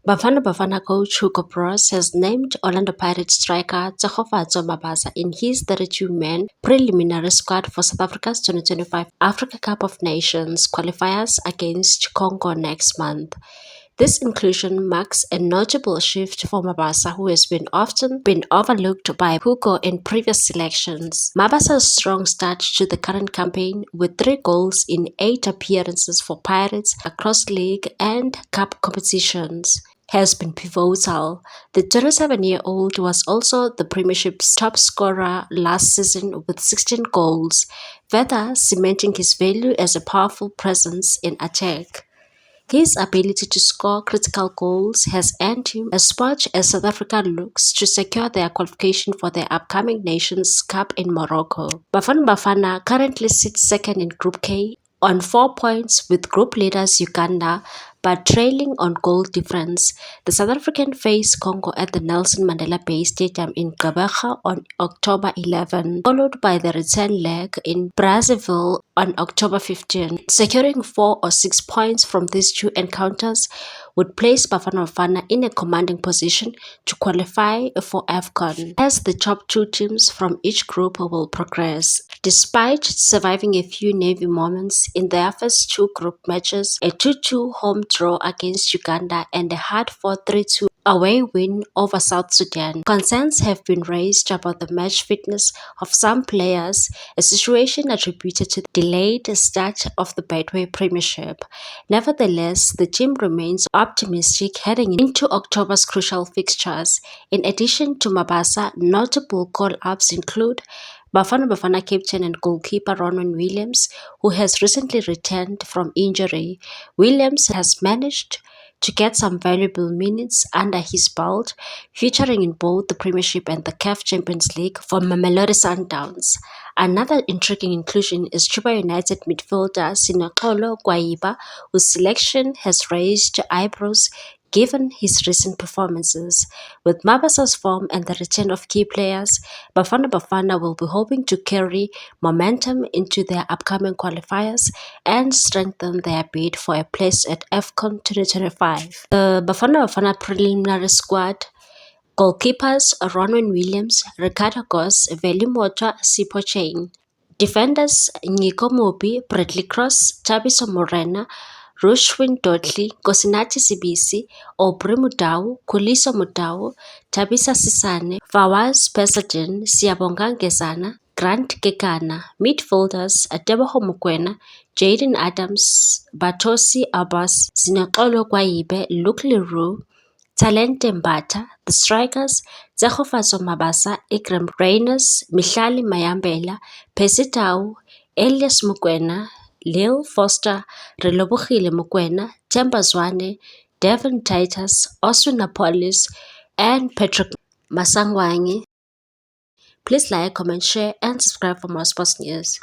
Bafana Bafana coach Hugo Broos has named Orlando Pirates striker Tsegofatso Mabasa in his 32-man preliminary squad for South Africa's 2025 Africa Cup of Nations qualifiers against Congo next month. This inclusion marks a notable shift for Mabasa, who has often been overlooked by Hugo in previous selections. Mabasa's strong start to the current campaign, with 3 goals in 8 appearances for Pirates across league and cup competitions, has been pivotal. The 27-year-old was also the Premiership's top scorer last season with 16 goals, further cementing his value as a powerful presence in attack. His ability to score critical goals has earned him a spot as South Africa looks to secure their qualification for the upcoming Nations Cup in Morocco. Bafana Bafana currently sits second in Group K on 4 points with group leaders Uganda, but trailing on goal difference. The South African face Congo at the Nelson Mandela Bay Stadium in Gqeberha on October 11, followed by the return leg in Brazzaville on October 15. Securing 4 or 6 points from these 2 encounters would place Bafana Bafana in a commanding position to qualify for AFCON, as the top 2 teams from each group will progress. Despite surviving a few Navy moments in their first 2 group matches, a 2-2 home draw against Uganda and a hard-fought 3-2 away win over South Sudan, concerns have been raised about the match fitness of some players, a situation attributed to the delayed start of the Betway Premiership. Nevertheless, the team remains optimistic heading into October's crucial fixtures. In addition to Mabasa, notable call-ups include Bafana Bafana captain and goalkeeper Ronwen Williams, who has recently returned from injury. Williams has managed to get some valuable minutes under his belt, featuring in both the Premiership and the CAF Champions League for Mamelodi Sundowns. Another intriguing inclusion is Chuba United midfielder Sinoxolo Gwaiba, whose selection has raised eyebrows given his recent performances. With Mabasa's form and the return of key players, Bafana Bafana will be hoping to carry momentum into their upcoming qualifiers and strengthen their bid for a place at AFCON 2025. The Bafana Bafana preliminary squad: goalkeepers Ronwen Williams, Ricardo Goss, Velimotwa Sipho-Chain. Defenders Nico Mobi, Bradley Cross, Tabiso Morena, Rushwin Dudley, Nkosinathi Sibisi, Aubrey Mudau, Khuliso Mudau, Tabisa Sisane, Fawaz Pesadin, Siyabonga Ngezana, Grant Kekana. Midfielders Teboho Mokoena, Jaden Adams, Batosi Abbas, Sinoxolo Gwaiba, Luke Leroux, Talente Mbatha. The strikers Tsegofatso Mabasa, Ikram Reyners, Mihlali Mayambela, Percy Tau, Elias Mokoena, Lil Foster, Relebogile Mokoena, Themba Zwane, Devon Titus, Oswin Napolis, and Patrick Masangwangi. Please like, comment, share, and subscribe for more sports news.